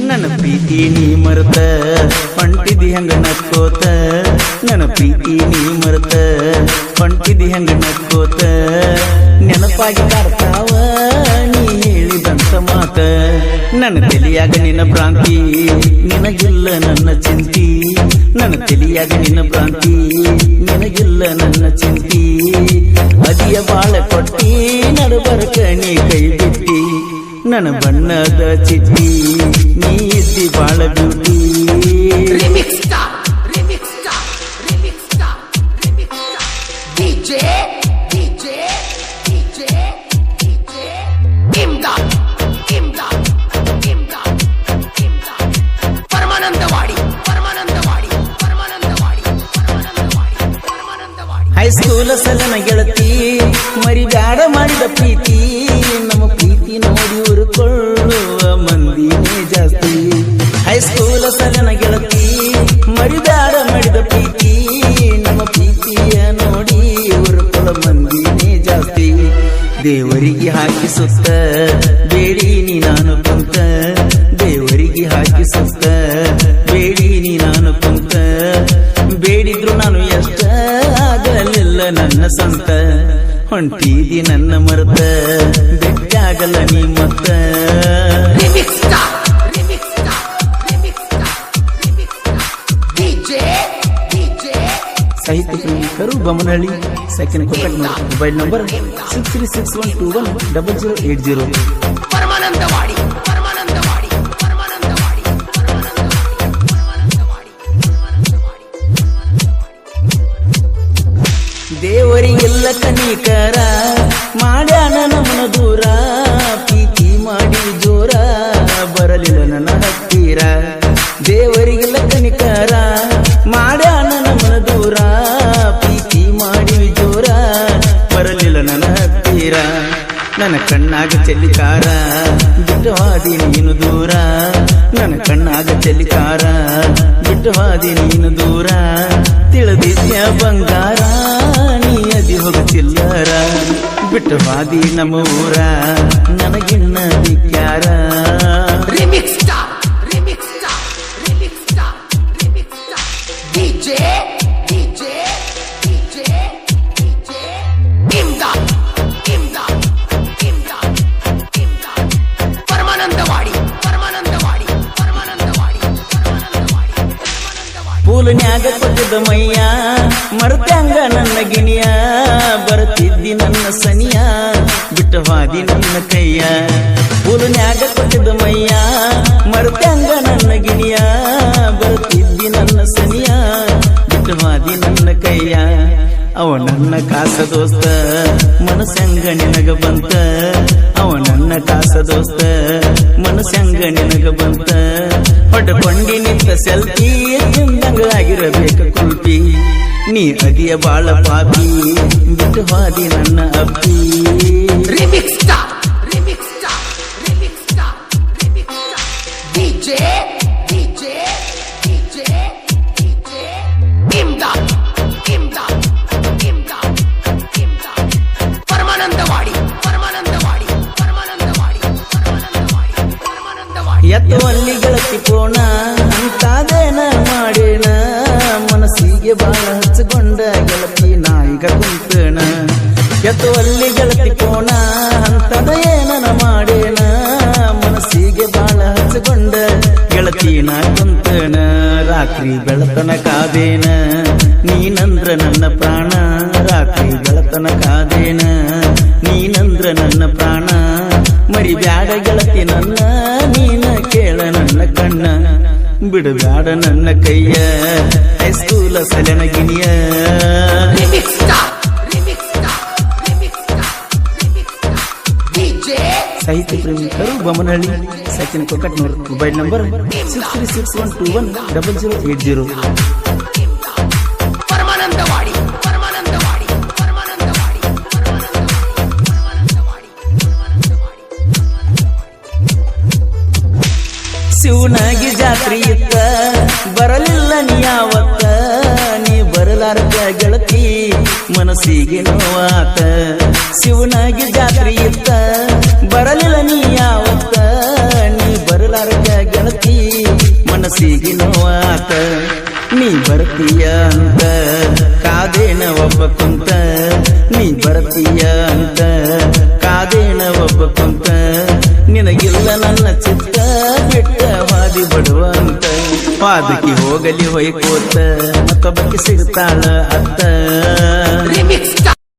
ನನ್ನ ಪ್ರೀತಿ ನೀ ಮರೆತ ಹೊಂಟಿದಿ ಹಂಗ ನಕ್ಕೋತ, ನನ್ನ ಪ್ರೀತಿ ನೀ ಮರೆತ ಹೊಂಟಿದಿ ಹಂಗ ನಕ್ಕೋತ, ನೆನಪಾಗಿ ಕಾಡ್ತಾವ ನೀ ಹೇಳಿದಂತ ಮಾತ. ನನ್ನ ತಲೆಯಾಗ ನಿನ್ನ ಭ್ರಾಂತಿ, ನಿನಗಿಲ್ಲ ನನ್ನ ಚಿಂತಿ, ನನ್ನ ತಲೆಯಾಗ ನಿನ್ನ ಭ್ರಾಂತಿ, ನಿನಗಿಲ್ಲ ನನ್ನ ಚಿಂತಿ. ಅದಿಯ ಬಾಳ ಕೊಟ್ಟಿ ನಡಬರ್ಕ ನೀ ಕೈ ಬಿಟ್ಟಿ, ನನ್ನ ಬಣ್ಣದ ಚಿಟ್ಟಿ ನೀ ಇದ್ದಿ ಬಾಳ ಬ್ಯೂಟಿ. ಹೈಸ್ಕೂಲ ಸಲನ ಗೆಳತಿ ಮರಿಬ್ಯಾಡ ಮಾಡಿದ ಪ್ರೀತಿ, ನಮ್ಮ ಪ್ರೀತಿ ನೋಡಿ ಉರುಕೊಳ್ಳುವ ಮಂದಿನೇ ಜಾಸ್ತಿ. ಹೈಸ್ಕೂಲ ಸಲನ ಗೆಳತಿ ಮರಿಬ್ಯಾಡ ಮಾಡಿದ ಪ್ರೀತಿ, ನಮ್ಮ ಪ್ರೀತಿಯ ನೋಡಿ ಉರುಕೊಳ್ಳುವ ಮಂದಿನೇ ಜಾಸ್ತಿ. ದೇವರಿಗೆ ಹಾಕಿ ಸುತ್ತ ಬೇಡಿ ನೀ ನಾನು ಕುಂತ, ದೇವರಿಗೆ ಹಾಕಿ ಸುತ್ತ ಬೇಡಿ ನೀ ನಾನು ಕುಂತ, ಬೇಡಿದ್ರು ನಾನು ಎಷ್ಟ ಆಗಲಿಲ್ಲ ನನ್ನ ಸ್ವಂತ. ಹೊಂಟಿದಿ ನನ್ನ ಮರೆತ ಬೆಟ್ಟಾಗಲ್ಲ ನೀ ಮತ್ತ. ಸಾಹಿತ್ಯ ಪ್ರೇಮಿಕರು ಬೊಮ್ಮನಹಳ್ಳಿ, ಸೆಕೆಂಡ್ ಕಾಂಟ್ಯಾಕ್ಟ್ ಮಾಡಿ ಮೊಬೈಲ್ ನಂಬರ್ 6361210080. ದೇವರಿಗೆಲ್ಲ ಕನಿಕರ ಮಾಡ್ಯಾನ ನಮ್ಮನ ದೂರ, ಪ್ರೀತಿ ಮಾಡಿ ಜೋರ ಬರಲಿಲ್ಲ ನನ್ನ ಹತ್ತಿರ. ದೇವರಿಗೆಲ್ಲ ಕನಿಕರ ಮಾಡ್ಯಾನ ನಮ್ಮನ ದೂರ, ಪ್ರೀತಿ ಮಾಡಿ ಜೋರ ಬರಲಿಲ್ಲ ನನ್ನ ಹತ್ತಿರ. ನನ್ನ ಕಣ್ಣಾಗ ಚೆಲ್ಲಿಕಾರ ಬಿಟ್ಟವಾದಿ ನೀನು ದೂರ, ನನ್ನ ಕಣ್ಣಾಗ ಚೆಲ್ಲಿಕಾರ ಬಿಟ್ಟವಾದಿ ನೀನು ದೂರ. ತಿಳಿದಿದ್ಯ ಬಂಗಾರ ನೀ ಅದಿ ಹೋಗುತ್ತಿಲ್ಲರ, ಬಿಟ್ಟವಾದಿ ನಮ್ಮ ಊರ ನನಗಿನ್ನ ದಿಕ್ಕ್ಯಾರ. ಪೂಲನ್ಯಾಗ ಕೊಟ್ಟಿದ್ದ ಮಯ್ಯ ಮರ್ತಂಗ ನನ್ನ ಗಿಣಿಯ, ಬರ್ತಿದ್ದಿ ನನ್ನ ಸನಿಯ ಬಿಟ್ಟವಾದಿ ನನ್ನ ಕೈಯ. ಪೂಲನ್ಯಾಗ ಕೊಟ್ಟಿದ್ದ ಮಯ್ಯ ಮರ್ತಂಗ ನನ್ನ ಗಿಣಿಯ, ಬರ್ತಿದ್ದಿ ನನ್ನ ಸನಿಯ ಬಿಟ್ಟವಾದಿ ನನ್ನ ಕೈಯ. ಅವ ನನ್ನ ಕಾಸ ದೋಸ್ತ ಮನಸ್ಸಂಗ ನಿನಗ ಬಂತ, ಅವ ನನ್ನ ಕಾಸ ದೋಸ್ತ ಮನಸ್ಸಂಗ ನಿನಗ ಬಂತ. ಹೊಡ್ಕೊಂಡಿ ನಿಂತ ಸೆಲ್ಫಿ ತಿಂದಂಗ ಆಗಿರಬೇಕು ಕುಲ್ಪಿ, ನೀ ಅದಿಯ ಬಾಳ ಪಾಪಿ ಬಿಟ್ಟವಾದಿ ನನ್ನ ಅಪ್ಪಿ. ಎತ್ತುವಲ್ಲಿ ಗೆಳತಿ ಕೋಣ ಅಂತಾದೇನ ಮಾಡೇಣ, ಮನಸ್ಸಿಗೆ ಬಾಳ ಹಚ್ಚಿಕೊಂಡ ಗೆಳತಿ ನಾಯಿಗ ಕುಂತಣ. ಎತ್ತುವಲ್ಲಿ ಗೆಳತಿ ಕೋಣ ಅಂತದ ಏನನ ಮಾಡೇಣ, ಮನಸ್ಸಿಗೆ ಬಾಳ ಹಚ್ಚಿಕೊಂಡ ಗೆಳತಿ ನಾ ಕುಂತಣ. ರಾತ್ರಿ ಬೆಳತನ ಕಾದೇನ ನೀನಂದ್ರ ನನ್ನ ಪ್ರಾಣ, ರಾತ್ರಿ ಬೆಳತನ ಕಾದೇನ ನೀನಂದ್ರ ನನ್ನ ಪ್ರಾಣ. ಮರಿಬ್ಯಾಡ ಗೆಳತಿ ನನ್ನ ನೀನ ಕೇಳ ನನ್ನ ಕಣ್ಣ, ಬಿಡಬ್ಯಾಡ ನನ್ನ ಕೈಯ ಹೈಸ್ಕೂಲ ಸಲನ ಗಿಣಿಯ. ಸಾಹಿತ್ಯ ಪ್ರೇಮಿಕರು ಬೊಮ್ಮನಹಳ್ಳಿ, ಸೆಕೆಂಡ್ ಕಾಂಟ್ಯಾಕ್ಟ್ ಮಾಡಿ ಮೊಬೈಲ್ ನಂಬರ್ 6361210080. ಶಿವನಾಗಿ ಜಾತ್ರೆ ಇತ್ತ ಬರಲಿಲ್ಲ ನೀ ಯಾವತ್ತ, ನೀ ಬರಲಿಲ್ಲ ಬರಲಾರ್ದ ಗೆಳತಿ ಮನಸ್ಸಿಗೆ ನೋವಾತ ಶಿವನಾಗಿ ಜಾತ್ರೆ ಇತ್ತ ಬರಲಿಲ್ಲ ನೀ ಯಾವತ್ತ ನೀ ಬರಲಾರ್ದ ಗೆಳತಿ ಮನಸ್ಸಿಗೆ ನೋವಾತ ನೀ ಬರ್ತೀಯ ಅಂತ ಕಾದೇನ ಒಬ್ಬ ಕುಂತ ನೀ ಬರ್ತೀಯ ಅಂತ ಕಾದೇನ ಒಬ್ಬ ಕುಂತ ನಿನಗಿಲ್ಲ ನನ್ನ ಚಿತ್ತ ಬಿಟ್ಟ ವಾದಿ ಬಡುವಂತ ವಾದಕ್ಕೆ ಹೋಗಲಿ ಹೊಯ್ಕೋತ ಮತ್ತೊಬ್ಬಕ್ಕೆ ಸಿಗ್ತಾಳ ಅತ್ತ